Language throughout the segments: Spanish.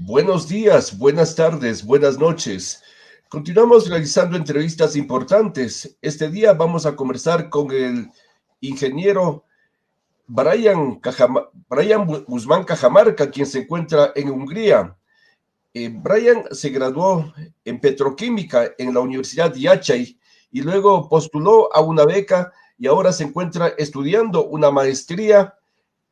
Buenos días, buenas tardes, buenas noches. Continuamos realizando entrevistas importantes. Este día vamos a conversar con el ingeniero Brian Guzmán Cajamarca, quien se encuentra en Hungría. Brian se graduó en petroquímica en la Universidad Yachay y luego postuló a una beca y ahora se encuentra estudiando una maestría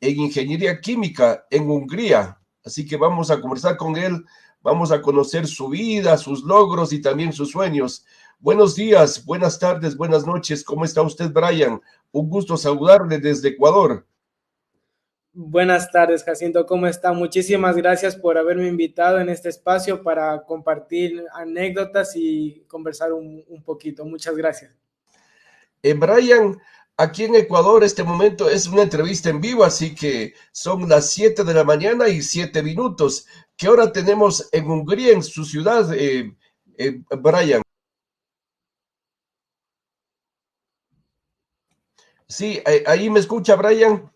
en ingeniería química en Hungría. Así que vamos a conversar con él, vamos a conocer su vida, sus logros y también sus sueños. Buenos días, buenas tardes, buenas noches. ¿Cómo está usted, Brian? Un gusto saludarle desde Ecuador. Buenas tardes, Jacinto, ¿cómo está? Muchísimas gracias por haberme invitado en este espacio para compartir anécdotas y conversar un poquito. Muchas gracias. Brian, aquí en Ecuador este momento es una entrevista en vivo, así que son las 7 de la mañana y 7 minutos. ¿Qué hora tenemos en Hungría, en su ciudad, Brian? Sí, ahí me escucha, Brian.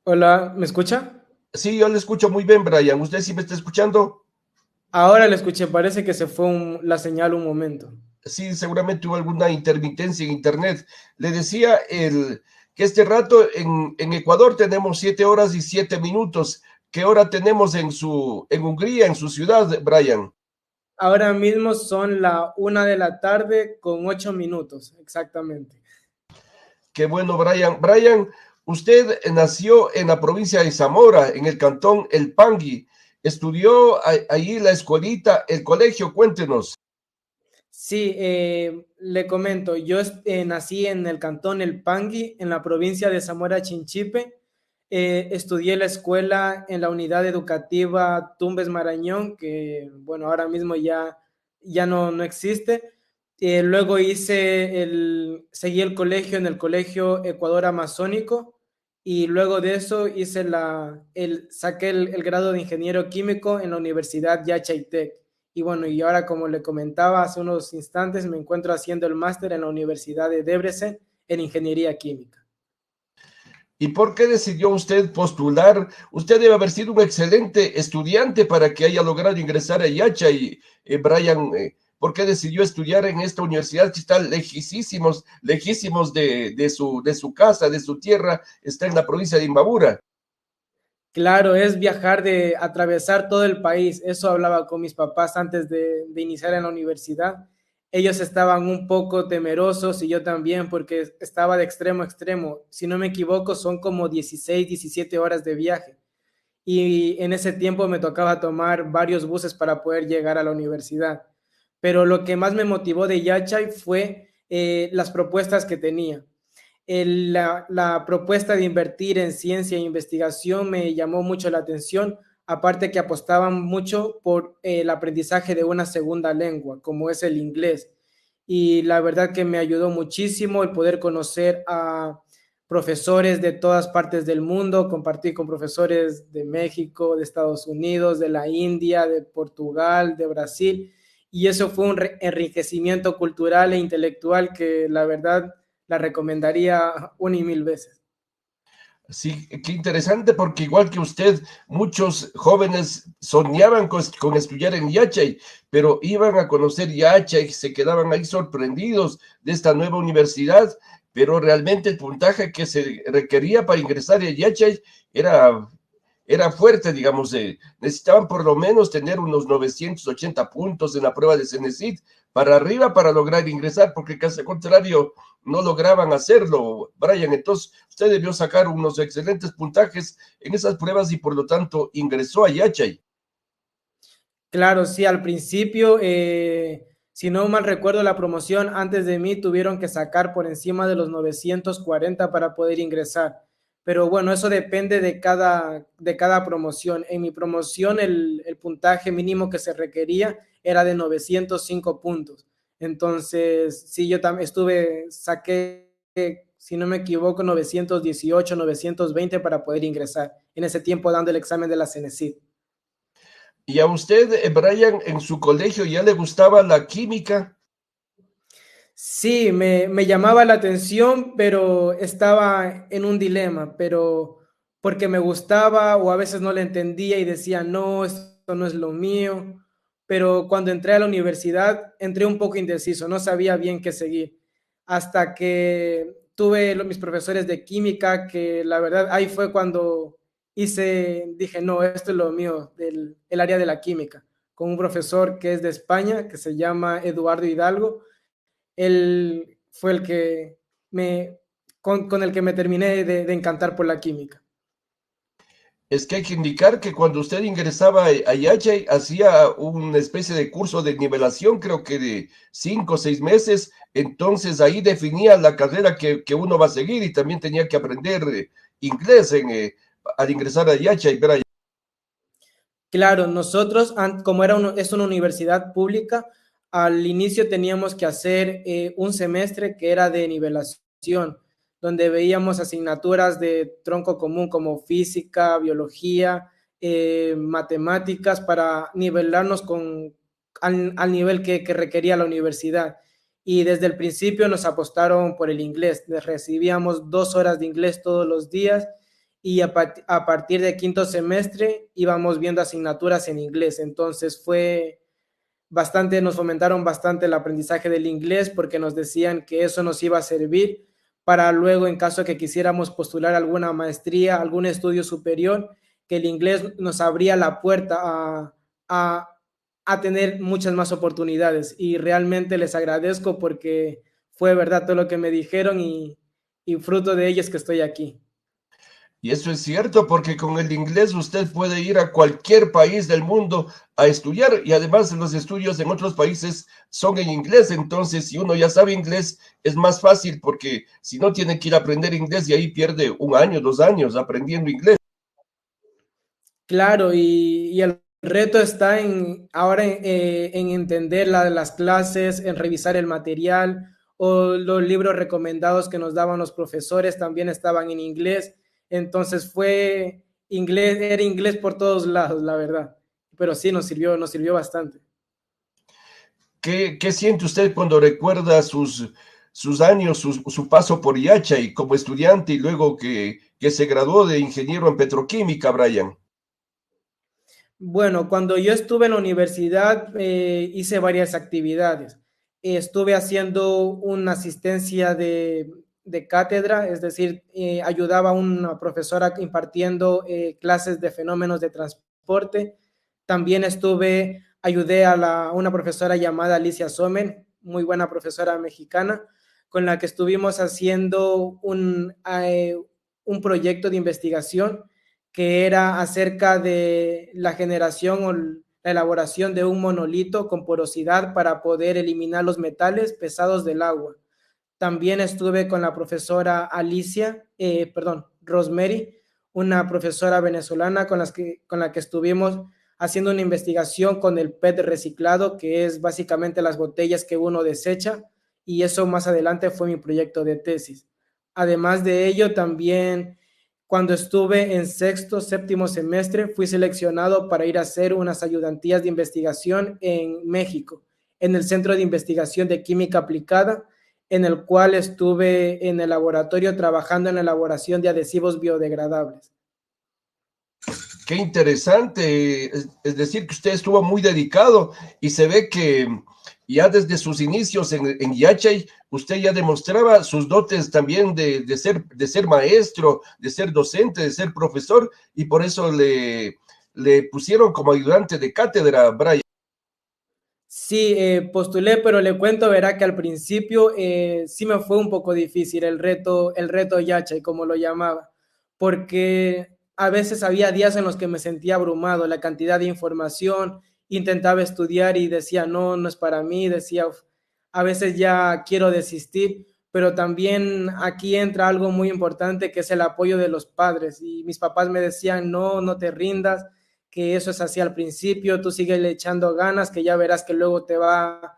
Hola, ¿me escucha? Sí, yo le escucho muy bien, Brian. ¿Usted sí me está escuchando? Ahora le escuché, parece que se fue la señal un momento. Sí, seguramente hubo alguna intermitencia en internet. Le decía que este rato en Ecuador tenemos 7 horas y 7 minutos. ¿Qué hora tenemos en Hungría, en su ciudad, Brian? Ahora mismo son la 1 de la tarde con 8 minutos, exactamente. Qué bueno, Brian. Brian, usted nació en la provincia de Zamora, en el cantón El Pangui. Estudió ahí la escuelita, el colegio. Cuéntenos. Sí, le comento, yo nací en el cantón El Pangui, en la provincia de Zamora Chinchipe. Estudié la escuela en la unidad educativa Tumbes Marañón, que bueno, ahora mismo ya no existe. Luego seguí el colegio en el colegio Ecuador Amazónico y luego de eso saqué el grado de ingeniero químico en la Universidad Yachaitec. Y bueno, y ahora como le comentaba hace unos instantes, me encuentro haciendo el máster en la Universidad de Debrecen en ingeniería química. ¿Y por qué decidió usted postular? Usted debe haber sido un excelente estudiante para que haya logrado ingresar a Yacha y Brian, ¿por qué decidió estudiar en esta universidad que está lejísimos, lejísimos de su casa, de su tierra, está en la provincia de Imbabura? Claro, es viajar atravesar todo el país. Eso hablaba con mis papás antes de iniciar en la universidad. Ellos estaban un poco temerosos y yo también porque estaba de extremo a extremo. Si no me equivoco, son como 16, 17 horas de viaje. Y en ese tiempo me tocaba tomar varios buses para poder llegar a la universidad. Pero lo que más me motivó de Yachay fue las propuestas que tenía. La propuesta de invertir en ciencia e investigación me llamó mucho la atención, aparte que apostaban mucho por el aprendizaje de una segunda lengua, como es el inglés. Y la verdad que me ayudó muchísimo el poder conocer a profesores de todas partes del mundo, compartir con profesores de México, de Estados Unidos, de la India, de Portugal, de Brasil. Y eso fue un enriquecimiento cultural e intelectual que la verdad la recomendaría una y mil veces. Sí, qué interesante, porque igual que usted, muchos jóvenes soñaban con estudiar en Yachay, pero iban a conocer Yachay, se quedaban ahí sorprendidos de esta nueva universidad, pero realmente el puntaje que se requería para ingresar a Yachay era era fuerte, digamos, necesitaban por lo menos tener unos 980 puntos en la prueba de Cenecit para arriba para lograr ingresar, porque caso contrario no lograban hacerlo, Brian. Entonces, usted debió sacar unos excelentes puntajes en esas pruebas y por lo tanto ingresó a Yachay. Claro, sí, al principio, si no mal recuerdo, la promoción antes de mí tuvieron que sacar por encima de los 940 para poder ingresar. Pero bueno, eso depende de cada promoción. En mi promoción, el puntaje mínimo que se requería era de 905 puntos. Entonces, sí, yo también saqué, si no me equivoco, 918, 920 para poder ingresar. En ese tiempo dando el examen de la Cenecit. Y a usted, Brian, en su colegio ya le gustaba la química. Sí, me llamaba la atención, pero estaba en un dilema, pero porque me gustaba o a veces no le entendía y decía, no, esto no es lo mío. Pero cuando entré a la universidad, entré un poco indeciso, no sabía bien qué seguir. Hasta que tuve mis profesores de química, que la verdad ahí fue cuando dije, no, esto es lo mío, el área de la química, con un profesor que es de España, que se llama Eduardo Hidalgo. Él fue el que con el que me terminé de encantar por la química. Es que hay que indicar que cuando usted ingresaba a Yachay, hacía una especie de curso de nivelación, creo que de 5 o 6 meses, entonces ahí definía la carrera que uno va a seguir y también tenía que aprender inglés al ingresar a Yachay. Claro, nosotros, como es una universidad pública, al inicio teníamos que hacer un semestre que era de nivelación, donde veíamos asignaturas de tronco común como física, biología, matemáticas, para nivelarnos al nivel que requería la universidad. Y desde el principio nos apostaron por el inglés. Recibíamos 2 horas de inglés todos los días y a partir de quinto semestre íbamos viendo asignaturas en inglés. Entonces nos fomentaron bastante el aprendizaje del inglés porque nos decían que eso nos iba a servir para luego, en caso de que quisiéramos postular alguna maestría, algún estudio superior, que el inglés nos abría la puerta a, a tener muchas más oportunidades. Y realmente les agradezco porque fue verdad todo lo que me dijeron y fruto de ello es que estoy aquí. Y eso es cierto porque con el inglés usted puede ir a cualquier país del mundo a estudiar y además los estudios en otros países son en inglés. Entonces, si uno ya sabe inglés, es más fácil porque si no tiene que ir a aprender inglés y ahí pierde 1 año, 2 años aprendiendo inglés. Claro, y el reto está ahora en entender las clases, en revisar el material o los libros recomendados que nos daban los profesores también estaban en inglés. Entonces era inglés por todos lados, la verdad. Pero sí, nos sirvió bastante. ¿Qué siente usted cuando recuerda sus años, su paso por Yachay como estudiante y luego que se graduó de ingeniero en petroquímica, Brian? Bueno, cuando yo estuve en la universidad hice varias actividades. Estuve haciendo una asistencia de cátedra, es decir, ayudaba a una profesora impartiendo clases de fenómenos de transporte. También ayudé a una profesora llamada Alicia Somen, muy buena profesora mexicana, con la que estuvimos haciendo un proyecto de investigación que era acerca de la generación o la elaboración de un monolito con porosidad para poder eliminar los metales pesados del agua. También estuve con la profesora Rosemary, una profesora venezolana con la que estuvimos haciendo una investigación con el PET reciclado, que es básicamente las botellas que uno desecha, y eso más adelante fue mi proyecto de tesis. Además de ello, también cuando estuve en sexto, séptimo semestre, fui seleccionado para ir a hacer unas ayudantías de investigación en México, en el Centro de Investigación de Química Aplicada, en el cual estuve en el laboratorio trabajando en la elaboración de adhesivos biodegradables. Qué interesante, es decir, que usted estuvo muy dedicado y se ve que ya desde sus inicios en Yachay, usted ya demostraba sus dotes también de ser maestro, de ser docente, de ser profesor, y por eso le pusieron como ayudante de cátedra, Brian. Sí, postulé, pero le cuento, verá que al principio sí me fue un poco difícil el reto Yachay, como lo llamaba, porque a veces había días en los que me sentía abrumado, la cantidad de información, intentaba estudiar y decía, no, no es para mí, decía, "Uf, a veces ya quiero desistir", pero también aquí entra algo muy importante que es el apoyo de los padres, y mis papás me decían, no, no te rindas, que eso es así al principio, tú sigues echando ganas, que ya verás que luego te va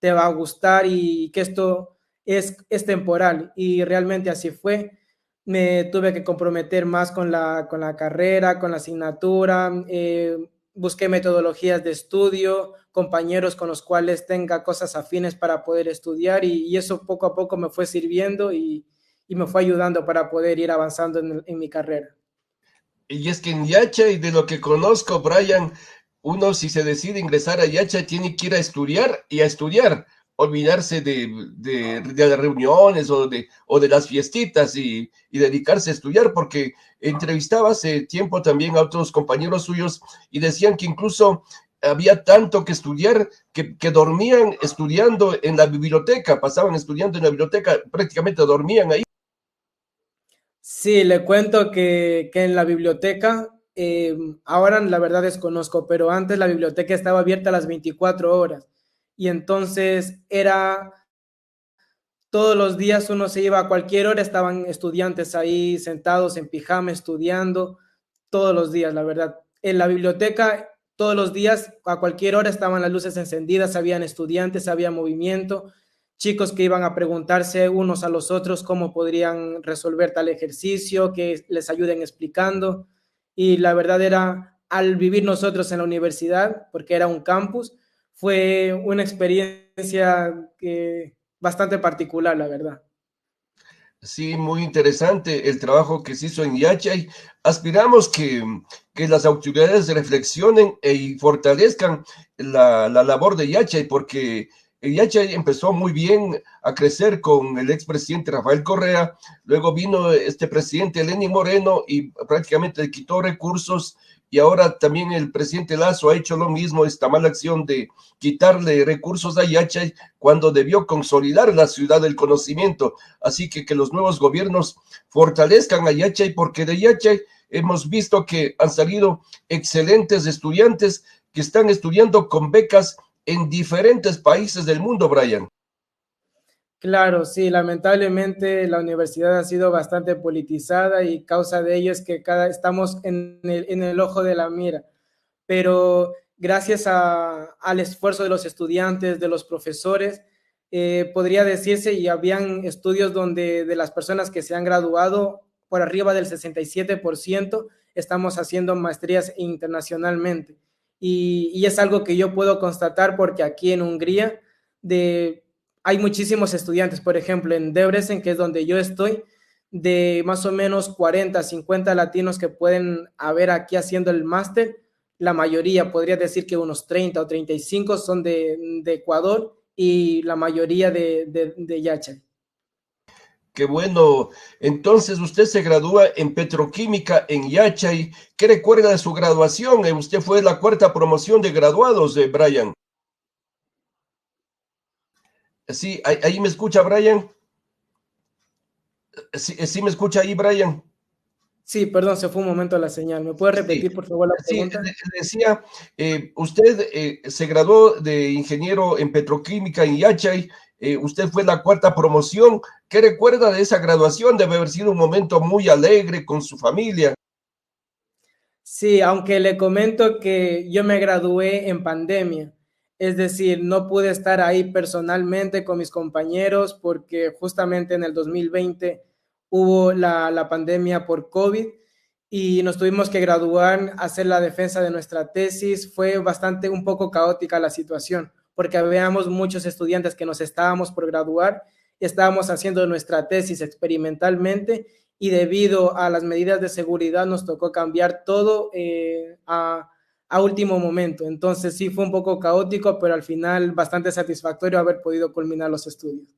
a gustar y que esto es temporal. Y realmente así fue. Me tuve que comprometer más con la carrera, con la asignatura, busqué metodologías de estudio, compañeros con los cuales tenga cosas afines para poder estudiar y eso poco a poco me fue sirviendo y me fue ayudando para poder ir avanzando en mi carrera. Y es que en Yacha, y de lo que conozco, Brian, uno si se decide ingresar a Yacha tiene que ir a estudiar y a estudiar, olvidarse de las reuniones o de las fiestitas y dedicarse a estudiar, porque entrevistaba hace tiempo también a otros compañeros suyos y decían que incluso había tanto que estudiar que dormían estudiando en la biblioteca, pasaban estudiando en la biblioteca, prácticamente dormían ahí. Sí, le cuento que en la biblioteca, ahora la verdad desconozco, pero antes la biblioteca estaba abierta a las 24 horas y entonces era todos los días uno se iba a cualquier hora, estaban estudiantes ahí sentados en pijama estudiando todos los días, la verdad. En la biblioteca todos los días a cualquier hora estaban las luces encendidas, habían estudiantes, había movimiento, chicos que iban a preguntarse unos a los otros cómo podrían resolver tal ejercicio, que les ayuden explicando. Y la verdad era, al vivir nosotros en la universidad, porque era un campus, fue una experiencia que bastante particular, la verdad. Sí, muy interesante el trabajo que se hizo en Yachay. Aspiramos que las autoridades reflexionen y fortalezcan la labor de Yachay, porque Yachay empezó muy bien a crecer con el expresidente Rafael Correa, luego vino este presidente Lenín Moreno y prácticamente le quitó recursos, y ahora también el presidente Lazo ha hecho lo mismo, esta mala acción de quitarle recursos a Yachay cuando debió consolidar la ciudad del conocimiento. Así que los nuevos gobiernos fortalezcan a Yachay, porque de Yachay hemos visto que han salido excelentes estudiantes que están estudiando con becas en diferentes países del mundo, Brian. Claro, sí, lamentablemente la universidad ha sido bastante politizada y causa de ello es que estamos en el ojo de la mira. Pero gracias al esfuerzo de los estudiantes, de los profesores, podría decirse, y habían estudios donde de las personas que se han graduado, por arriba del 67% estamos haciendo maestrías internacionalmente. Y es algo que yo puedo constatar porque aquí en Hungría hay muchísimos estudiantes, por ejemplo, en Debrecen, que es donde yo estoy, de más o menos 40, 50 latinos que pueden haber aquí haciendo el máster. La mayoría, podría decir que unos 30 o 35 son de Ecuador y la mayoría de Yacha. Qué bueno. Entonces usted se gradúa en petroquímica en Yachay. ¿Qué recuerda de su graduación? Usted fue la cuarta promoción de graduados, Brian. Sí, ahí me escucha, Brian. Sí, sí me escucha ahí, Brian. Sí, perdón, se fue un momento la señal. ¿Me puede Sí, repetir, por favor, la sí, pregunta? decía, usted se graduó de ingeniero en petroquímica en Yachay, usted fue la cuarta promoción. ¿Qué recuerda de esa graduación? Debe haber sido un momento muy alegre con su familia. Sí, aunque le comento que yo me gradué en pandemia, es decir, no pude estar ahí personalmente con mis compañeros porque justamente en el 2020 hubo la pandemia por COVID y nos tuvimos que graduar, hacer la defensa de nuestra tesis. Fue bastante un poco caótica la situación porque habíamos muchos estudiantes que nos estábamos por graduar, estábamos haciendo nuestra tesis experimentalmente y debido a las medidas de seguridad nos tocó cambiar todo a último momento. Entonces sí fue un poco caótico, pero al final bastante satisfactorio haber podido culminar los estudios.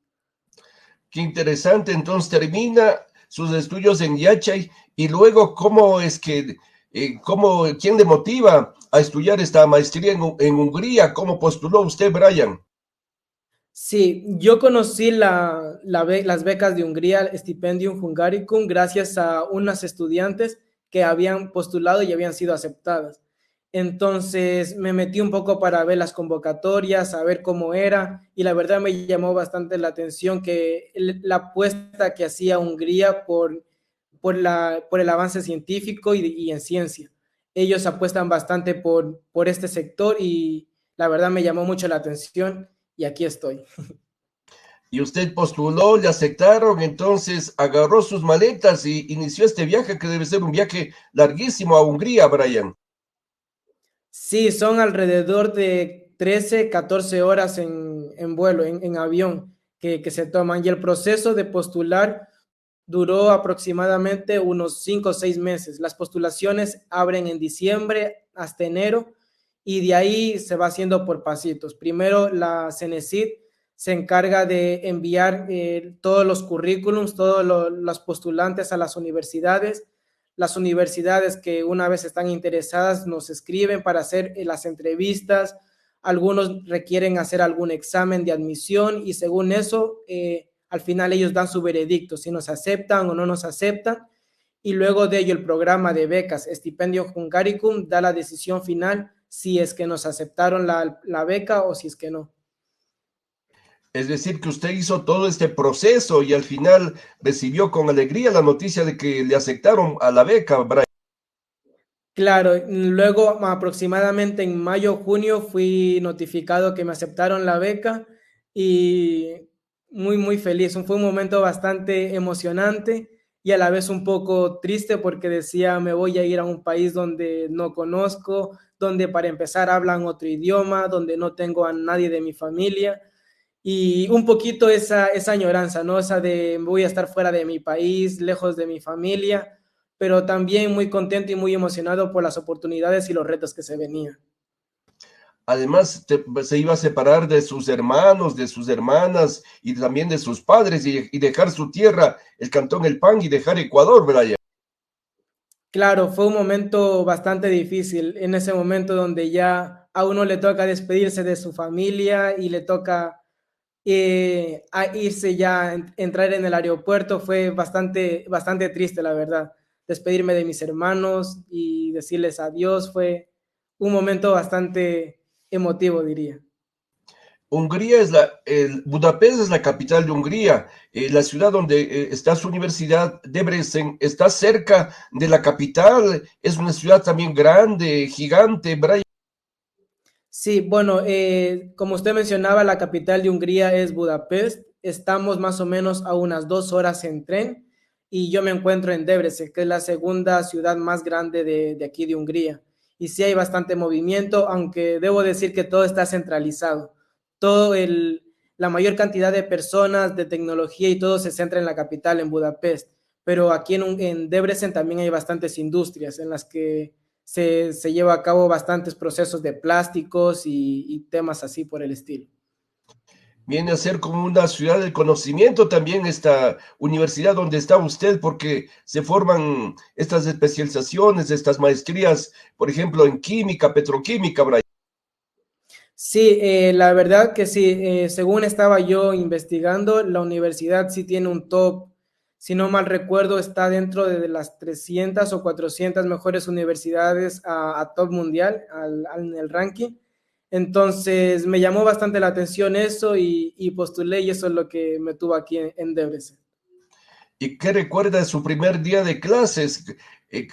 Qué interesante. Entonces termina sus estudios en Yachay y luego, ¿cómo es que, quién le motiva a estudiar esta maestría en Hungría? ¿Cómo postuló usted, Brian? Sí, yo conocí las becas de Hungría, Stipendium Hungaricum, gracias a unas estudiantes que habían postulado y habían sido aceptadas. Entonces me metí un poco para ver las convocatorias, a ver cómo era, y la verdad me llamó bastante la atención que la apuesta que hacía Hungría por el avance científico y en ciencia. Ellos apuestan bastante por este sector y la verdad me llamó mucho la atención y aquí estoy. Y usted postuló, le aceptaron, entonces agarró sus maletas y inició este viaje que debe ser un viaje larguísimo a Hungría, Brian. Sí, son alrededor de 13, 14 horas en vuelo, en avión que se toman. Y el proceso de postular duró aproximadamente unos 5 o 6 meses. Las postulaciones abren en diciembre hasta enero y de ahí se va haciendo por pasitos. Primero la CENESID se encarga de enviar todos los currículums, todos los postulantes a las universidades. Las universidades que una vez están interesadas nos escriben para hacer las entrevistas. Algunos requieren hacer algún examen de admisión y según eso, al final ellos dan su veredicto, si nos aceptan o no nos aceptan. Y luego de ello el programa de becas Stipendio Hungaricum da la decisión final si es que nos aceptaron la beca o si es que no. Es decir, que usted hizo todo este proceso y al final recibió con alegría la noticia de que le aceptaron a la beca, Brian. Claro, luego aproximadamente en mayo, junio fui notificado que me aceptaron la beca y muy feliz. Fue un momento bastante emocionante y a la vez un poco triste porque decía me voy a ir a un país donde no conozco, donde para empezar hablan otro idioma, donde no tengo a nadie de mi familia y un poquito esa añoranza, ¿no? Esa de voy a estar fuera de mi país, lejos de mi familia, pero también muy contento y muy emocionado por las oportunidades y los retos que se venían. Además, se iba a separar de sus hermanos, de sus hermanas y también de sus padres y dejar su tierra, el Cantón El Pan, y dejar Ecuador, Brian. Claro, fue un momento bastante difícil, en ese momento donde ya a uno le toca despedirse de su familia y le toca a irse ya, entrar en el aeropuerto, fue bastante triste, la verdad. Despedirme de mis hermanos y decirles adiós fue un momento bastante emotivo, diría. Hungría Budapest es la capital de Hungría. La ciudad donde está su universidad, Debrecen, está cerca de la capital. Es una ciudad también grande, gigante, Brian. Sí, bueno, como usted mencionaba, la capital de Hungría es Budapest. Estamos más o menos a unas 2 horas en tren y yo me encuentro en Debrecen, que es la segunda ciudad más grande de aquí de Hungría. Y sí hay bastante movimiento, aunque debo decir que todo está centralizado. La mayor cantidad de personas, de tecnología y todo se centra en la capital, en Budapest. Pero aquí en Debrecen también hay bastantes industrias en las que se lleva a cabo bastantes procesos de plásticos y temas así por el estilo. Viene a ser como una ciudad del conocimiento también esta universidad donde está usted, porque se forman estas especializaciones, estas maestrías, por ejemplo, en química, petroquímica, Brian. Sí, la verdad que sí, según estaba yo investigando, la universidad sí tiene un top, si no mal recuerdo, está dentro de las 300 o 400 mejores universidades a top mundial en el ranking. Entonces me llamó bastante la atención eso y postulé y eso es lo que me tuvo aquí en Debrecen. ¿Y qué recuerda de su primer día de clases?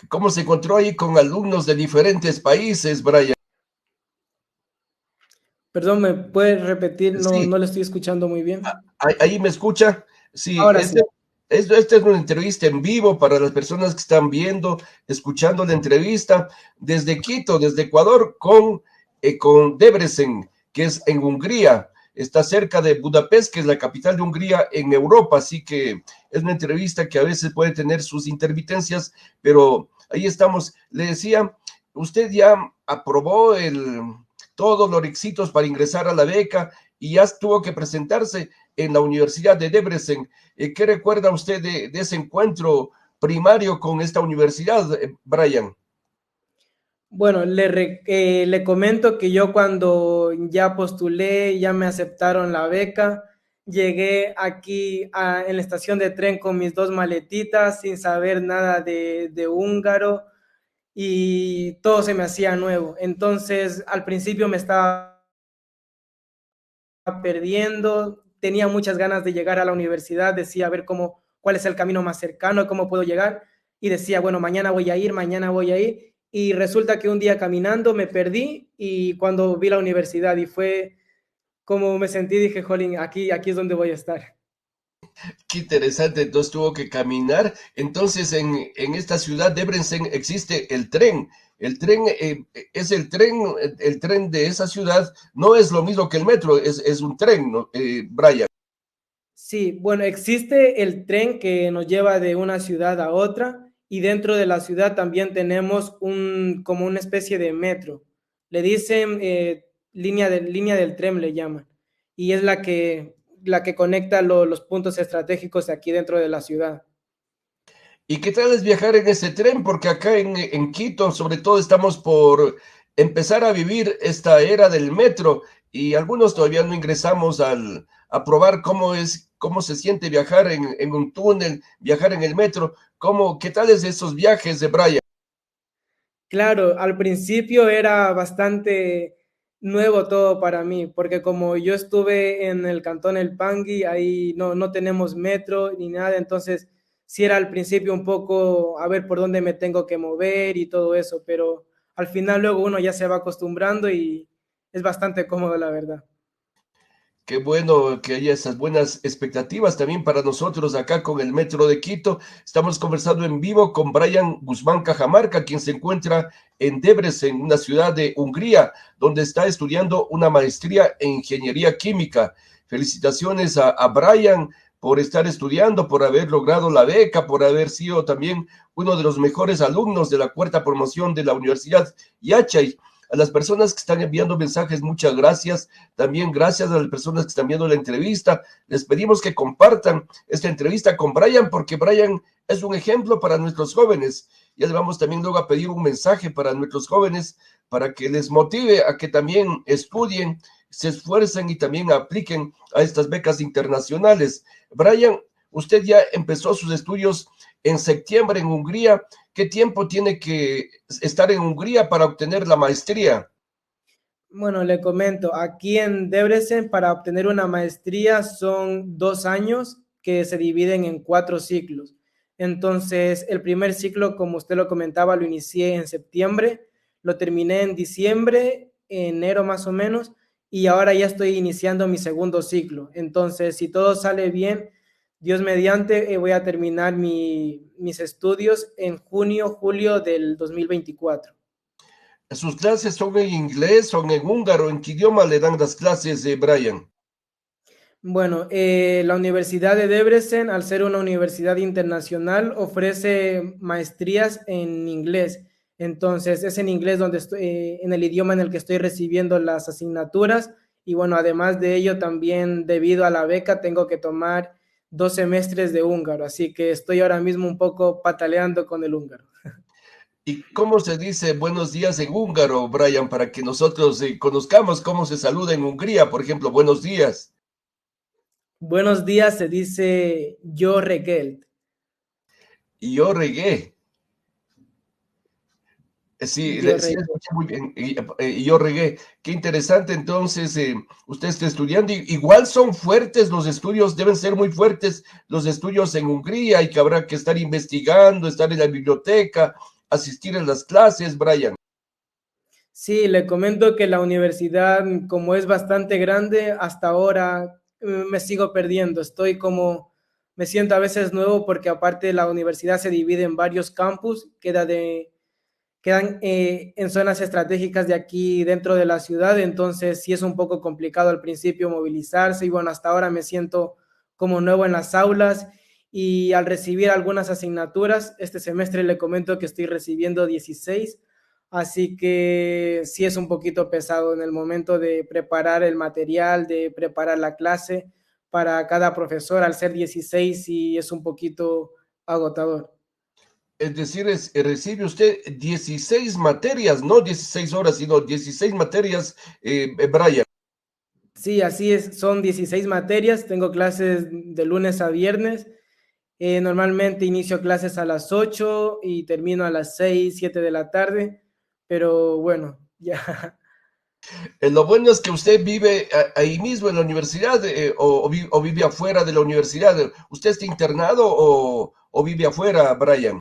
¿Cómo se encontró ahí con alumnos de diferentes países, Brian? Perdón, ¿me puede repetir? No, Sí, no le estoy escuchando muy bien. ahí me escucha. Sí, Ahora sí. esta es una entrevista en vivo para las personas que están viendo, escuchando la entrevista desde Quito, desde Ecuador, con Debrecen, que es en Hungría. Está cerca de Budapest, que es la capital de Hungría en Europa, así que es una entrevista que a veces puede tener sus intermitencias, pero ahí estamos. Le decía, usted ya aprobó todos los requisitos para ingresar a la beca y ya tuvo que presentarse en la Universidad de Debrecen. ¿Qué recuerda usted de ese encuentro primario con esta universidad, Brian? Bueno, le comento que yo cuando ya postulé, ya me aceptaron la beca, llegué aquí en la estación de tren con mis 2 maletitas, sin saber nada de húngaro y todo se me hacía nuevo. Entonces, al principio me estaba perdiendo, tenía muchas ganas de llegar a la universidad, decía a ver cuál es el camino más cercano, cómo puedo llegar, y decía, bueno, mañana voy a ir, y resulta que un día caminando me perdí, y cuando vi la universidad, y fue como me sentí, dije, jolín, aquí es donde voy a estar. Qué interesante, entonces tuvo que caminar. Entonces, en esta ciudad de Debrecen existe el tren. Es el tren de esa ciudad no es lo mismo que el metro, es un tren, ¿no? Brian. Sí, bueno, existe el tren que nos lleva de una ciudad a otra y dentro de la ciudad también tenemos como una especie de metro. Le dicen línea del tren, le llaman. Y es la que conecta los puntos estratégicos aquí dentro de la ciudad. ¿Y qué tal es viajar en ese tren? Porque acá en Quito, sobre todo, estamos por empezar a vivir esta era del metro y algunos todavía no ingresamos a probar cómo es, cómo se siente viajar en un túnel, viajar en el metro. ¿Cómo, qué tal es esos viajes de Brian? Claro, al principio era bastante nuevo todo para mí, porque como yo estuve en el cantón El Pangui, ahí no tenemos metro ni nada, entonces sí era al principio un poco a ver por dónde me tengo que mover y todo eso, pero al final luego uno ya se va acostumbrando y es bastante cómodo, la verdad. Qué bueno que haya esas buenas expectativas también para nosotros acá con el Metro de Quito. Estamos conversando en vivo con Brian Guzmán Cajamarca, quien se encuentra en Debrecen, una ciudad de Hungría, donde está estudiando una maestría en ingeniería química. Felicitaciones a Brian por estar estudiando, por haber logrado la beca, por haber sido también uno de los mejores alumnos de la cuarta promoción de la Universidad Yachay. A las personas que están enviando mensajes, muchas gracias. También gracias a las personas que están viendo la entrevista. Les pedimos que compartan esta entrevista con Brian, porque Brian es un ejemplo para nuestros jóvenes. Ya le vamos también luego a pedir un mensaje para nuestros jóvenes, para que les motive a que también estudien, se esfuercen y también apliquen a estas becas internacionales. Brian, usted ya empezó sus estudios en septiembre en Hungría. ¿Qué tiempo tiene que estar en Hungría para obtener la maestría? Bueno, le comento, aquí en Debrecen para obtener una maestría son 2 años que se dividen en 4 ciclos. Entonces, el primer ciclo, como usted lo comentaba, lo inicié en septiembre, lo terminé en diciembre, enero más o menos, y ahora ya estoy iniciando mi segundo ciclo. Entonces, si todo sale bien, Dios mediante, voy a terminar mis estudios en junio, julio del 2024. ¿Sus clases son en inglés, son en húngaro? ¿En qué idioma le dan las clases de Brian? Bueno, la Universidad de Debrecen, al ser una universidad internacional, ofrece maestrías en inglés. Entonces, es en inglés donde estoy, en el idioma en el que estoy recibiendo las asignaturas. Y bueno, además de ello, también debido a la beca, tengo que tomar 2 semestres de húngaro. Así que estoy ahora mismo un poco pataleando con el húngaro. ¿Y cómo se dice buenos días en húngaro, Brian, para que nosotros conozcamos cómo se saluda en Hungría? Por ejemplo, buenos días. Buenos días, se dice yo requelt. Y yo regué. Sí, Yo sí, requelt. escuché muy bien. Y yo regué. Qué interesante. Entonces, usted está estudiando. Igual son fuertes los estudios, deben ser muy fuertes los estudios en Hungría y que habrá que estar investigando, estar en la biblioteca, asistir a las clases, Brian. Sí, le comento que la universidad, como es bastante grande, hasta ahora me sigo perdiendo. Me siento a veces nuevo porque aparte la universidad se divide en varios campus, quedan en zonas estratégicas de aquí dentro de la ciudad, entonces sí es un poco complicado al principio movilizarse y bueno, hasta ahora me siento como nuevo en las aulas y al recibir algunas asignaturas, este semestre le comento que estoy recibiendo 16, así que sí es un poquito pesado en el momento de preparar el material, de preparar la clase para cada profesor, al ser 16 y es un poquito agotador. Es decir, recibe usted 16 materias, no 16 horas, sino 16 materias, Brian. Sí, así es, son 16 materias, tengo clases de lunes a viernes, normalmente inicio clases a las 8 y termino a las 6, 7 de la tarde, pero bueno, ya. Lo bueno es que usted vive ahí mismo en la universidad o vive afuera de la universidad. ¿Usted está internado o vive afuera, Brian?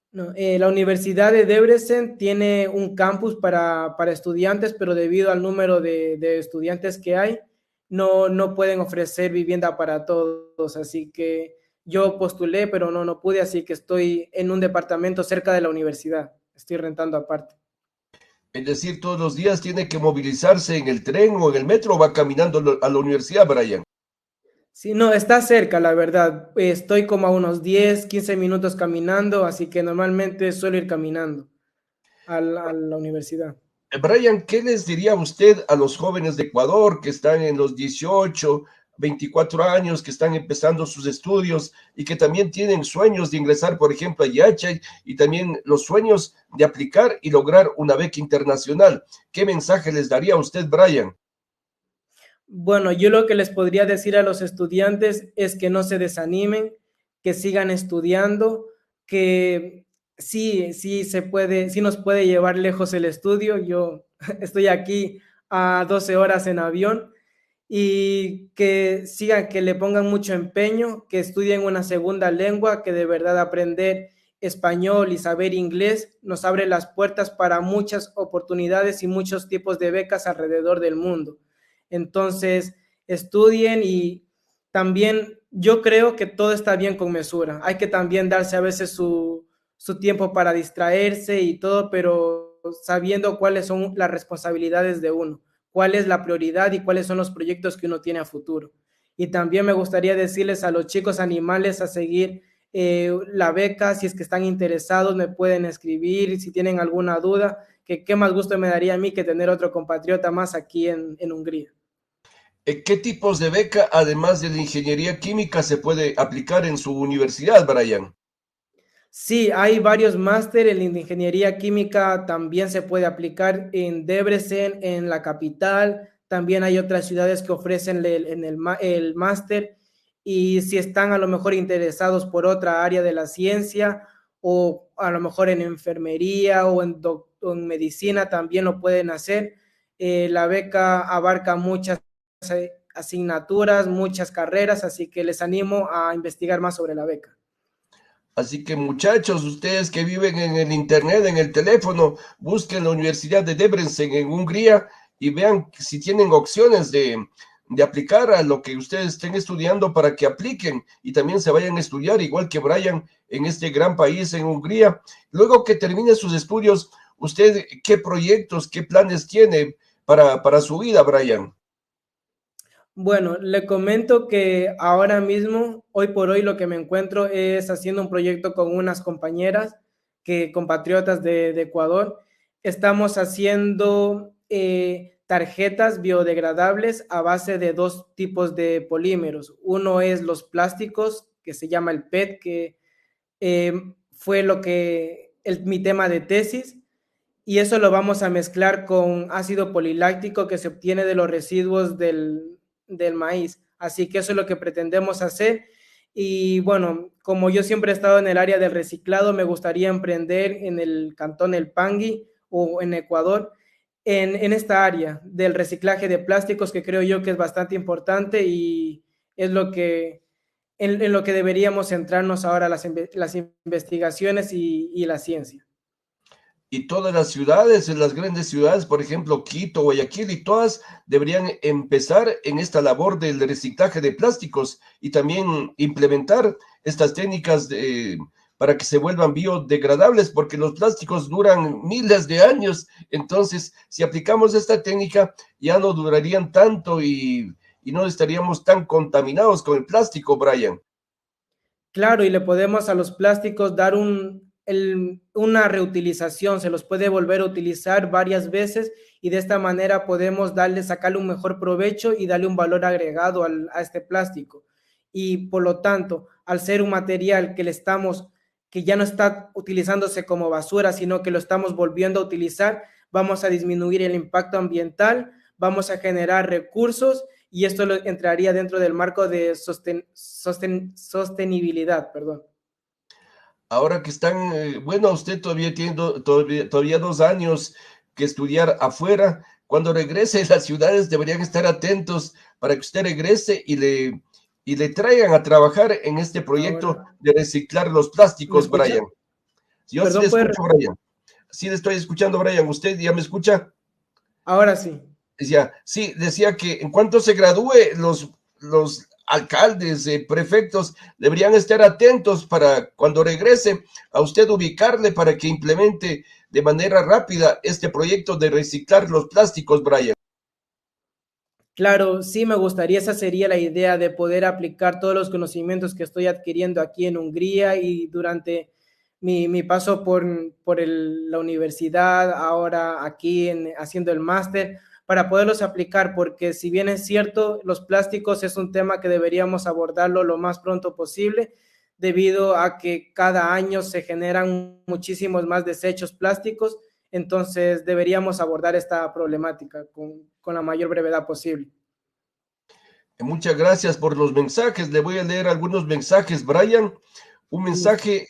No, la Universidad de Debrecen tiene un campus para estudiantes, pero debido al número de estudiantes que hay, no pueden ofrecer vivienda para todos. Así que yo postulé, pero no pude, así que estoy en un departamento cerca de la universidad. Estoy rentando aparte. Es decir, todos los días tiene que movilizarse en el tren o en el metro o va caminando a la universidad, Brian. Sí, no, está cerca, la verdad. Estoy como a unos 10, 15 minutos caminando, así que normalmente suelo ir caminando a la universidad. Brian, ¿qué les diría usted a los jóvenes de Ecuador que están en los 18, 24 años, que están empezando sus estudios y que también tienen sueños de ingresar, por ejemplo, a Yachay y también los sueños de aplicar y lograr una beca internacional? ¿Qué mensaje les daría a usted, Brian? Bueno, yo lo que les podría decir a los estudiantes es que no se desanimen, que sigan estudiando, que sí, sí se puede, sí nos puede llevar lejos el estudio. Yo estoy aquí a 12 horas en avión y que sigan, que le pongan mucho empeño, que estudien una segunda lengua, que de verdad aprender español y saber inglés nos abre las puertas para muchas oportunidades y muchos tipos de becas alrededor del mundo. Entonces, estudien y también yo creo que todo está bien con mesura. Hay que también darse a veces su tiempo para distraerse y todo, pero sabiendo cuáles son las responsabilidades de uno, cuál es la prioridad y cuáles son los proyectos que uno tiene a futuro. Y también me gustaría decirles a los chicos animales a seguir la beca, si es que están interesados, me pueden escribir, si tienen alguna duda, que qué más gusto me daría a mí que tener otro compatriota más aquí en Hungría. ¿Qué tipos de beca, además de la ingeniería química, se puede aplicar en su universidad, Brian? Sí, hay varios máster en ingeniería química, también se puede aplicar en Debrecen, en la capital, también hay otras ciudades que ofrecen el máster y si están a lo mejor interesados por otra área de la ciencia o a lo mejor en enfermería o en medicina también lo pueden hacer. La beca abarca muchas asignaturas, muchas carreras, así que les animo a investigar más sobre la beca. Así que muchachos, ustedes que viven en el internet, en el teléfono, busquen la Universidad de Debrecen en Hungría y vean si tienen opciones de aplicar a lo que ustedes estén estudiando para que apliquen y también se vayan a estudiar, igual que Brian, en este gran país, en Hungría. Luego que termine sus estudios, ¿usted qué proyectos, qué planes tiene para su vida, Brian? Bueno, le comento que ahora mismo, hoy por hoy, lo que me encuentro es haciendo un proyecto con unas compañeras, compatriotas de Ecuador. Estamos haciendo tarjetas biodegradables a base de dos tipos de polímeros. Uno es los plásticos, que se llama el PET, que eh, fue mi tema de tesis, y eso lo vamos a mezclar con ácido poliláctico que se obtiene de los residuos del maíz. Así que eso es lo que pretendemos hacer. Y bueno, como yo siempre he estado en el área del reciclado, me gustaría emprender en el cantón El Pangui o en Ecuador en esta área del reciclaje de plásticos que creo yo que es bastante importante y es en lo que deberíamos centrarnos ahora las investigaciones y la ciencia. Y todas las ciudades, en las grandes ciudades, por ejemplo, Quito, Guayaquil y todas deberían empezar en esta labor del reciclaje de plásticos y también implementar estas técnicas para que se vuelvan biodegradables, porque los plásticos duran miles de años. Entonces, si aplicamos esta técnica, ya no durarían tanto y no estaríamos tan contaminados con el plástico, Brian. Claro, y le podemos a los plásticos dar una reutilización, se los puede volver a utilizar varias veces y de esta manera podemos sacarle un mejor provecho y darle un valor agregado a este plástico. Y por lo tanto, al ser un material que ya no está utilizándose como basura, sino que lo estamos volviendo a utilizar, vamos a disminuir el impacto ambiental, vamos a generar recursos y esto entraría dentro del marco de sostenibilidad, perdón. Ahora que están, bueno, usted todavía tiene todavía 2 años que estudiar afuera. Cuando regrese, las ciudades deberían estar atentos para que usted regrese y le traigan a trabajar en este proyecto Ahora, de reciclar los ¿me plásticos, escucha? Brian. Yo sí le Perdón, escucho, Brian. Sí le estoy escuchando, Brian. ¿Usted ya me escucha? ahora sí. Decía, sí, decía que en cuanto se gradúe, los alcaldes, prefectos, deberían estar atentos para cuando regrese a usted ubicarle para que implemente de manera rápida este proyecto de reciclar los plásticos, Brian. Claro, sí me gustaría, esa sería la idea de poder aplicar todos los conocimientos que estoy adquiriendo aquí en Hungría y durante mi paso la universidad, ahora aquí haciendo el máster, para poderlos aplicar, porque si bien es cierto, los plásticos es un tema que deberíamos abordarlo lo más pronto posible, debido a que cada año se generan muchísimos más desechos plásticos, entonces deberíamos abordar esta problemática con la mayor brevedad posible. Muchas gracias por los mensajes. Le voy a leer algunos mensajes, Brian. Un Listo. mensaje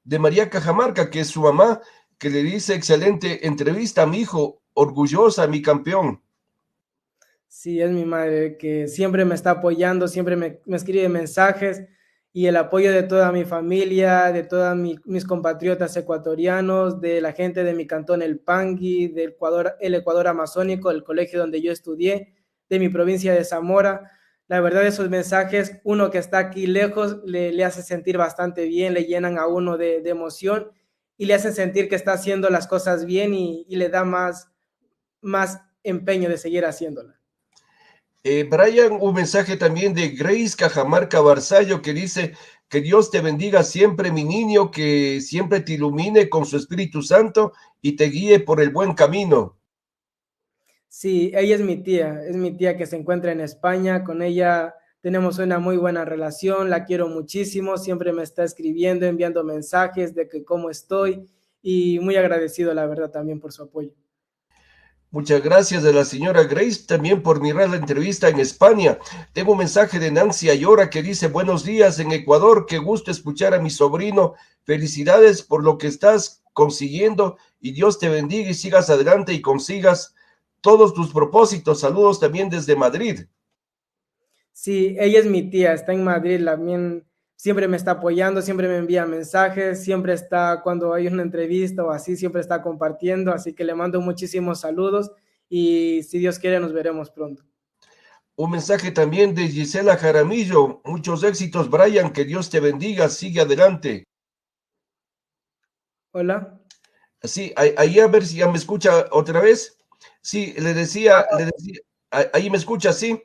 de María Cajamarca, que es su mamá, que le dice: excelente entrevista, mi hijo, orgullosa, mi campeón. Sí, es mi madre que siempre me está apoyando, siempre me escribe mensajes y el apoyo de toda mi familia, de todos mis compatriotas ecuatorianos, de la gente de mi cantón El Pangui, del Ecuador, el Ecuador Amazónico, el colegio donde yo estudié, de mi provincia de Zamora. La verdad, esos mensajes, uno que está aquí lejos, le hace sentir bastante bien, le llenan a uno de emoción y le hacen sentir que está haciendo las cosas bien y le da más empeño de seguir haciéndolas. Brian, un mensaje también de Grace Cajamarca Barzallo, que dice: que Dios te bendiga siempre, mi niño, que siempre te ilumine con su Espíritu Santo y te guíe por el buen camino. Sí, ella es mi tía que se encuentra en España, con ella tenemos una muy buena relación, la quiero muchísimo, siempre me está escribiendo, enviando mensajes de que cómo estoy y muy agradecido, la verdad, también por su apoyo. Muchas gracias de la señora Grace también por mirar la entrevista en España. Tengo un mensaje de Nancy Ayora que dice: buenos días en Ecuador, qué gusto escuchar a mi sobrino. Felicidades por lo que estás consiguiendo y Dios te bendiga y sigas adelante y consigas todos tus propósitos. Saludos también desde Madrid. Sí, ella es mi tía, está en Madrid, también siempre me está apoyando, siempre me envía mensajes, siempre está cuando hay una entrevista o así, siempre está compartiendo, así que le mando muchísimos saludos y si Dios quiere nos veremos pronto. Un mensaje también de Gisela Jaramillo. Muchos éxitos, Brian, que Dios te bendiga, sigue adelante. Hola. Sí, ahí a ver si ya me escucha otra vez. Sí, ahí me escucha, sí.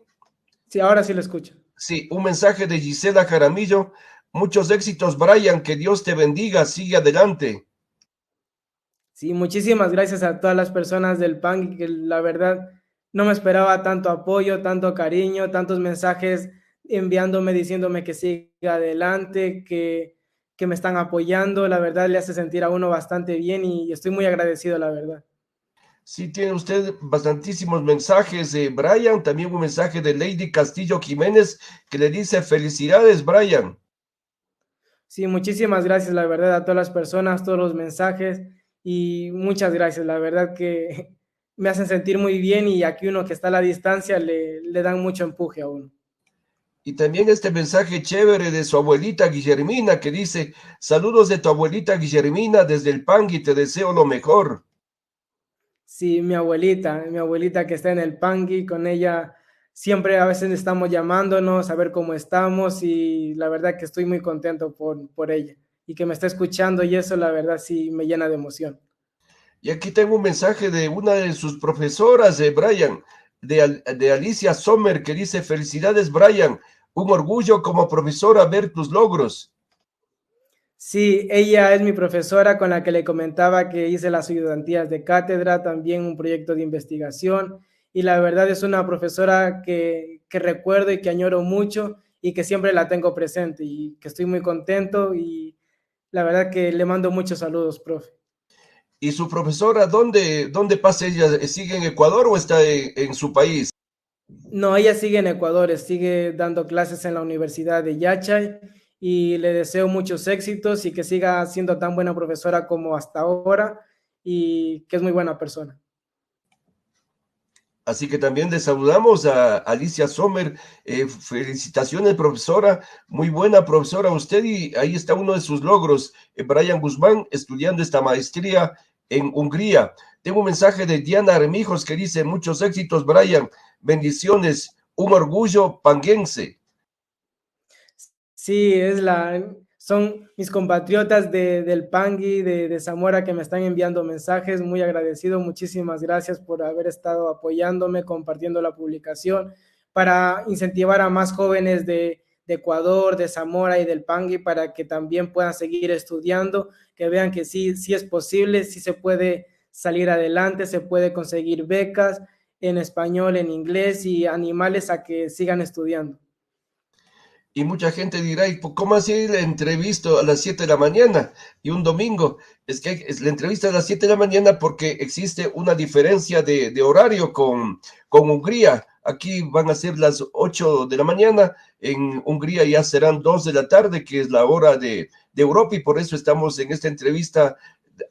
Sí, ahora sí lo escucho. Sí, un mensaje de Gisela Jaramillo. Muchos éxitos, Brian, que Dios te bendiga, sigue adelante. Sí, muchísimas gracias a todas las personas del PAN, que la verdad no me esperaba tanto apoyo, tanto cariño, tantos mensajes enviándome, diciéndome que siga adelante, que me están apoyando. La verdad le hace sentir a uno bastante bien y estoy muy agradecido, la verdad. Sí, tiene usted bastantísimos mensajes, Brian. También un mensaje de Lady Castillo Jiménez que le dice: felicidades, Brian. Sí, muchísimas gracias, la verdad, a todas las personas, todos los mensajes y muchas gracias. La verdad que me hacen sentir muy bien y aquí uno que está a la distancia le dan mucho empuje a uno. Y también este mensaje chévere de su abuelita Guillermina que dice: saludos de tu abuelita Guillermina desde el Pangui, te deseo lo mejor. Sí, mi abuelita que está en el Pangui, con ella siempre a veces estamos llamándonos a ver cómo estamos y la verdad que estoy muy contento por ella y que me está escuchando y eso la verdad sí me llena de emoción. Y aquí tengo un mensaje de una de sus profesoras, de Brian, de Alicia Sommer, que dice: felicidades, Brian, un orgullo como profesora ver tus logros. Sí, ella es mi profesora con la que le comentaba que hice las ayudantías de cátedra, también un proyecto de investigación y la verdad es una profesora que recuerdo y que añoro mucho y que siempre la tengo presente y que estoy muy contento y la verdad que le mando muchos saludos, profe. ¿Y su profesora, dónde pasa ella? ¿Sigue en Ecuador o está en su país? No, ella sigue en Ecuador, sigue dando clases en la Universidad de Yachay y le deseo muchos éxitos y que siga siendo tan buena profesora como hasta ahora y que es muy buena persona. Así que también le saludamos a Alicia Sommer. Felicitaciones, profesora. Muy buena profesora usted. Y ahí está uno de sus logros, Brian Guzmán, estudiando esta maestría en Hungría. Tengo un mensaje de Diana Armijos que dice: muchos éxitos, Brian. Bendiciones. Un orgullo panguense. Sí, son mis compatriotas del Pangui, de Zamora, que me están enviando mensajes. Muy agradecido, muchísimas gracias por haber estado apoyándome, compartiendo la publicación, para incentivar a más jóvenes de Ecuador, de Zamora y del Pangui, para que también puedan seguir estudiando, que vean que sí, sí es posible, sí se puede salir adelante, se puede conseguir becas en español, en inglés, y animarles a que sigan estudiando. Y mucha gente dirá, ¿y cómo así la entrevista a las 7 de la mañana y un domingo? Es que es la entrevista a las 7 de la mañana porque existe una diferencia de horario con Hungría. Aquí van a ser las 8 de la mañana, en Hungría ya serán 2 de la tarde, que es la hora de Europa, y por eso estamos en esta entrevista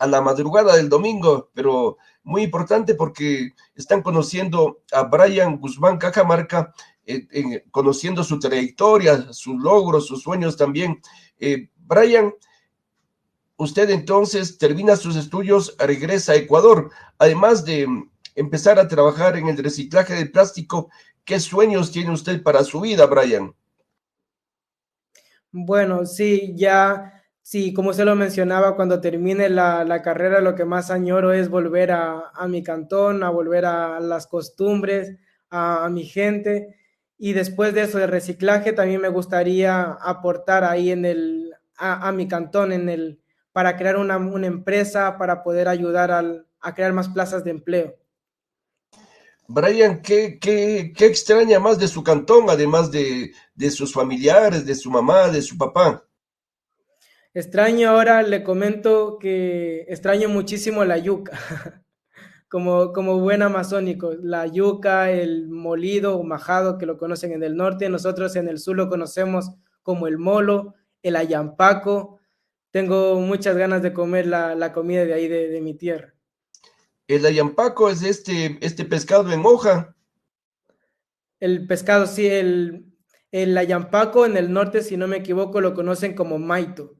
a la madrugada del domingo, pero muy importante porque están conociendo a Brian Guzmán Cajamarca, conociendo su trayectoria, sus logros, sus sueños también. Brian, usted entonces termina sus estudios, regresa a Ecuador, además de empezar a trabajar en el reciclaje de plástico. ¿Qué sueños tiene usted para su vida, Brian? Bueno, sí, ya, sí, como se lo mencionaba, cuando termine la carrera, lo que más añoro es volver a mi cantón, a volver a las costumbres, a mi gente. Y después de eso, de reciclaje, también me gustaría aportar ahí a mi cantón, para crear una empresa, para poder ayudar a crear más plazas de empleo. Brian, ¿qué extraña más de su cantón, además de sus familiares, de su mamá, de su papá? Extraño ahora, le comento que extraño muchísimo la yuca. Como buen amazónico, la yuca, el molido o majado, que lo conocen en el norte, nosotros en el sur lo conocemos como el molo, el ayampaco. Tengo muchas ganas de comer la comida de ahí, de mi tierra. El ayampaco es este pescado en hoja. El pescado, sí, el ayampaco en el norte, si no me equivoco, lo conocen como maito.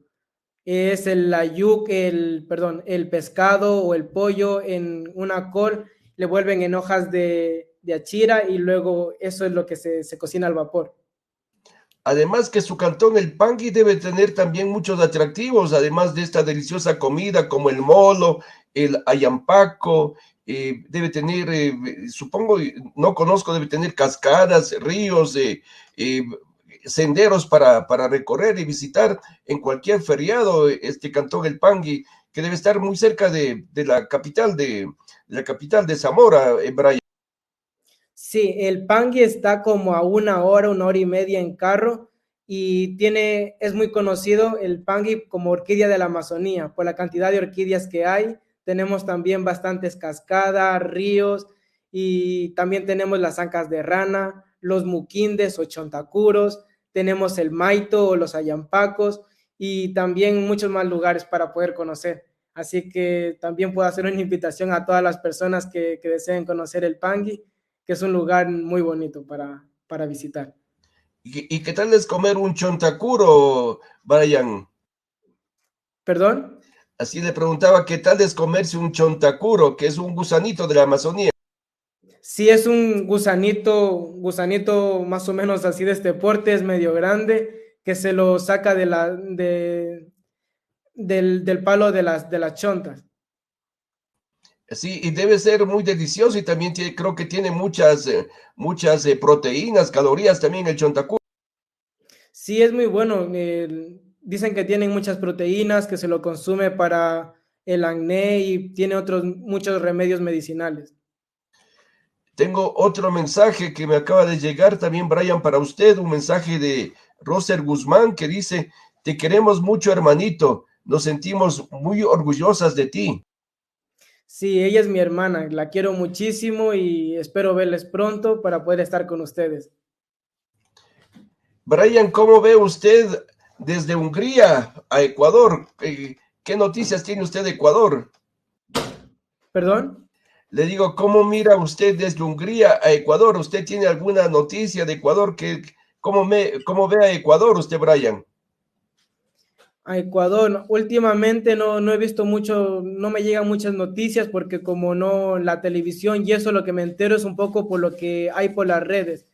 Es perdón, el pescado o el pollo en una col, le vuelven en hojas de achira y luego eso es lo que se cocina al vapor. Además que su cantón, el Pangui, debe tener también muchos atractivos, además de esta deliciosa comida como el molo, el ayampaco, debe tener, supongo, no conozco, debe tener cascadas, ríos, eh, senderos para recorrer y visitar en cualquier feriado este cantón, el Pangui, que debe estar muy cerca de la capital de Zamora, Brian. Sí, el Pangui está como a una hora y media en carro y es muy conocido el Pangui como orquídea de la Amazonía por la cantidad de orquídeas que hay. Tenemos también bastantes cascadas, ríos y también tenemos las ancas de rana, los muquindes o chontacuros, tenemos el maito o los ayampacos y también muchos más lugares para poder conocer. Así que también puedo hacer una invitación a todas las personas que deseen conocer el Pangui, que es un lugar muy bonito para visitar. ¿Y qué tal es comer un chontacuro, Brian? ¿Perdón? Así le preguntaba qué tal es comerse un chontacuro, que es un gusanito de la Amazonía. Sí, es un gusanito más o menos así de este porte, es medio grande, que se lo saca del palo de las chontas. Sí, y debe ser muy delicioso y también creo que tiene muchas proteínas, calorías también el chontacuro. Sí, es muy bueno. Dicen que tienen muchas proteínas, que se lo consume para el acné y tiene otros muchos remedios medicinales. Tengo otro mensaje que me acaba de llegar también, Brian, para usted, un mensaje de Roser Guzmán que dice, te queremos mucho, hermanito, nos sentimos muy orgullosas de ti. Sí, ella es mi hermana, la quiero muchísimo y espero verles pronto para poder estar con ustedes. Brian, ¿cómo ve usted desde Hungría a Ecuador? ¿Qué noticias tiene usted de Ecuador? ¿Perdón? Le digo, ¿cómo mira usted desde Hungría a Ecuador? ¿Usted tiene alguna noticia de Ecuador? ¿Cómo ve a Ecuador usted, Brian? A Ecuador, últimamente no he visto mucho, no me llegan muchas noticias porque como no la televisión y eso lo que me entero es un poco por lo que hay por las redes.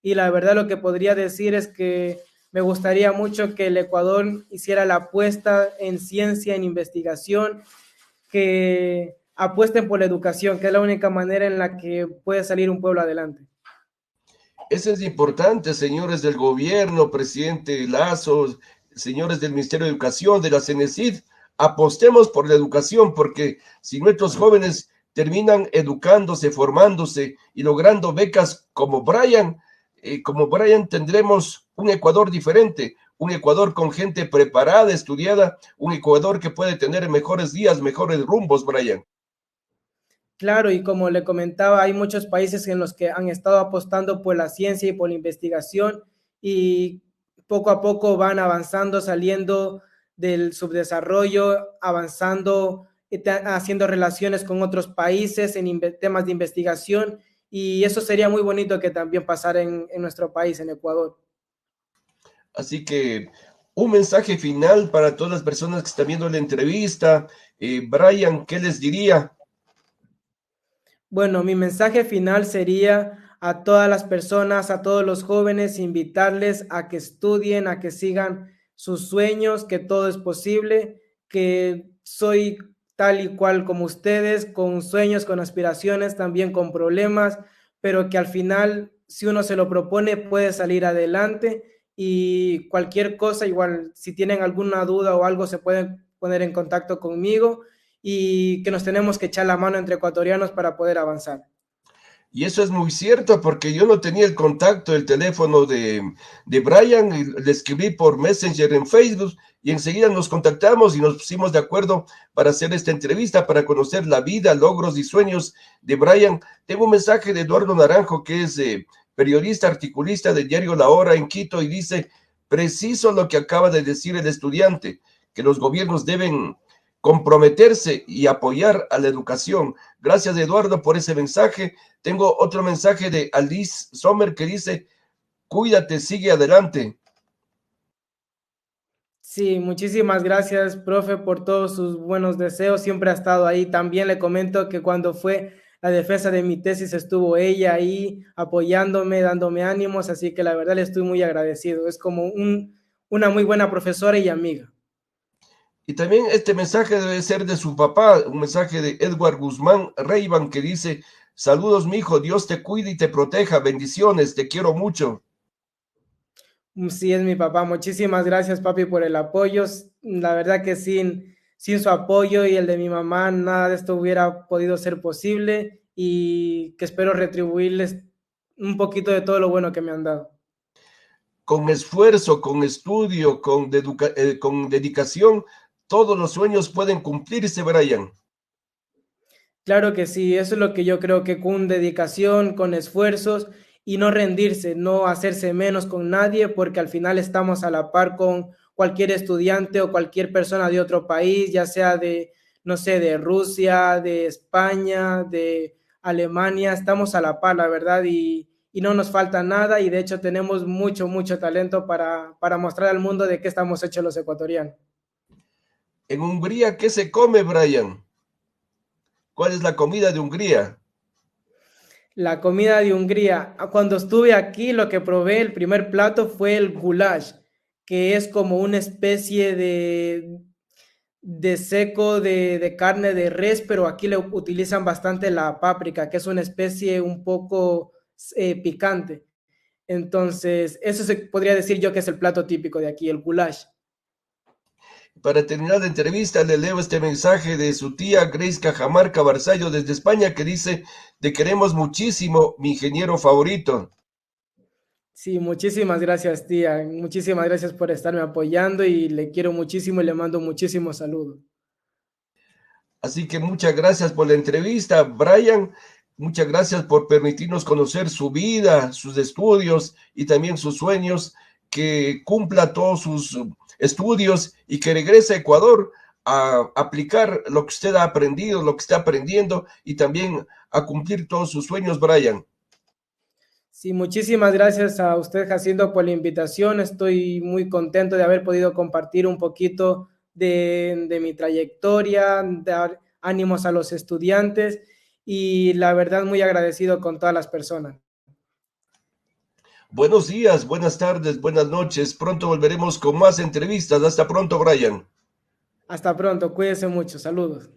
Y la verdad lo que podría decir es que Me gustaría mucho que el Ecuador hiciera la apuesta en ciencia, en investigación, que apuesten por la educación, que es la única manera en la que puede salir un pueblo adelante. Eso es importante, señores del gobierno, presidente Lazo, señores del Ministerio de Educación, de la CENESID, apostemos por la educación, porque si nuestros jóvenes terminan educándose, formándose y logrando becas como Brian tendremos un Ecuador diferente, un Ecuador con gente preparada, estudiada, un Ecuador que puede tener mejores días, mejores rumbos, Brian. Claro, y como le comentaba, hay muchos países en los que han estado apostando por la ciencia y por la investigación y poco a poco van avanzando, saliendo del subdesarrollo, avanzando, haciendo relaciones con otros países en temas de investigación y eso sería muy bonito que también pasara en nuestro país, en Ecuador. Así que un mensaje final para todas las personas que están viendo la entrevista. Brian, ¿qué les diría? Bueno, mi mensaje final sería a todas las personas, a todos los jóvenes, invitarles a que estudien, a que sigan sus sueños, que todo es posible, que soy tal y cual como ustedes, con sueños, con aspiraciones, también con problemas, pero que al final, si uno se lo propone, puede salir adelante y cualquier cosa, igual, si tienen alguna duda o algo, se pueden poner en contacto conmigo y que nos tenemos que echar la mano entre ecuatorianos para poder avanzar. Y eso es muy cierto porque yo no tenía el contacto, el teléfono de Brian, y le escribí por Messenger en Facebook y enseguida nos contactamos y nos pusimos de acuerdo para hacer esta entrevista, para conocer la vida, logros y sueños de Brian. Tengo un mensaje de Eduardo Naranjo, que es periodista, articulista del diario La Hora en Quito, y dice, preciso lo que acaba de decir el estudiante, que los gobiernos deben comprometerse y apoyar a la educación. Gracias, Eduardo, por ese mensaje. Tengo otro mensaje de Alice Sommer que dice, cuídate, sigue adelante. Sí, muchísimas gracias, profe, por todos sus buenos deseos. Siempre ha estado ahí. También le comento que cuando fue la defensa de mi tesis estuvo ella ahí apoyándome, dándome ánimos, así que la verdad le estoy muy agradecido. Es como una muy buena profesora y amiga. Y también este mensaje debe ser de su papá, un mensaje de Edward Guzmán Reivan que dice, saludos, mi hijo, Dios te cuide y te proteja, bendiciones, te quiero mucho. Sí, es mi papá. Muchísimas gracias, papi, por el apoyo. La verdad que sin su apoyo y el de mi mamá, nada de esto hubiera podido ser posible y que espero retribuirles un poquito de todo lo bueno que me han dado. Con esfuerzo, con estudio, con dedicación, todos los sueños pueden cumplirse, Brian. Claro que sí, eso es lo que yo creo que con dedicación, con esfuerzos y no rendirse, no hacerse menos con nadie, porque al final estamos a la par con cualquier estudiante o cualquier persona de otro país, ya sea de, no sé, de Rusia, de España, de Alemania, estamos a la par, la verdad, y no nos falta nada y de hecho tenemos mucho, mucho talento para mostrar al mundo de qué estamos hechos los ecuatorianos. En Hungría, ¿qué se come, Brian? ¿Cuál es la comida de Hungría? La comida de Hungría. Cuando estuve aquí, lo que probé, el primer plato fue el goulash, que es como una especie de seco de carne de res, pero aquí le utilizan bastante la páprica, que es una especie un poco picante. Entonces, eso se podría decir yo que es el plato típico de aquí, el goulash. Para terminar la entrevista, le leo este mensaje de su tía Grace Cajamarca Barzallo desde España que dice, te queremos muchísimo, mi ingeniero favorito. Sí, muchísimas gracias, tía. Muchísimas gracias por estarme apoyando y le quiero muchísimo y le mando muchísimos saludos. Así que muchas gracias por la entrevista, Brian. Muchas gracias por permitirnos conocer su vida, sus estudios y también sus sueños, que cumpla todos sus estudios y que regrese a Ecuador a aplicar lo que usted ha aprendido, lo que está aprendiendo y también a cumplir todos sus sueños, Brian. Sí, muchísimas gracias a usted, Jacinto, por la invitación. Estoy muy contento de haber podido compartir un poquito de mi trayectoria, dar ánimos a los estudiantes y la verdad muy agradecido con todas las personas. Buenos días, buenas tardes, buenas noches. Pronto volveremos con más entrevistas. Hasta pronto, Brian. Hasta pronto, cuídense mucho, saludos.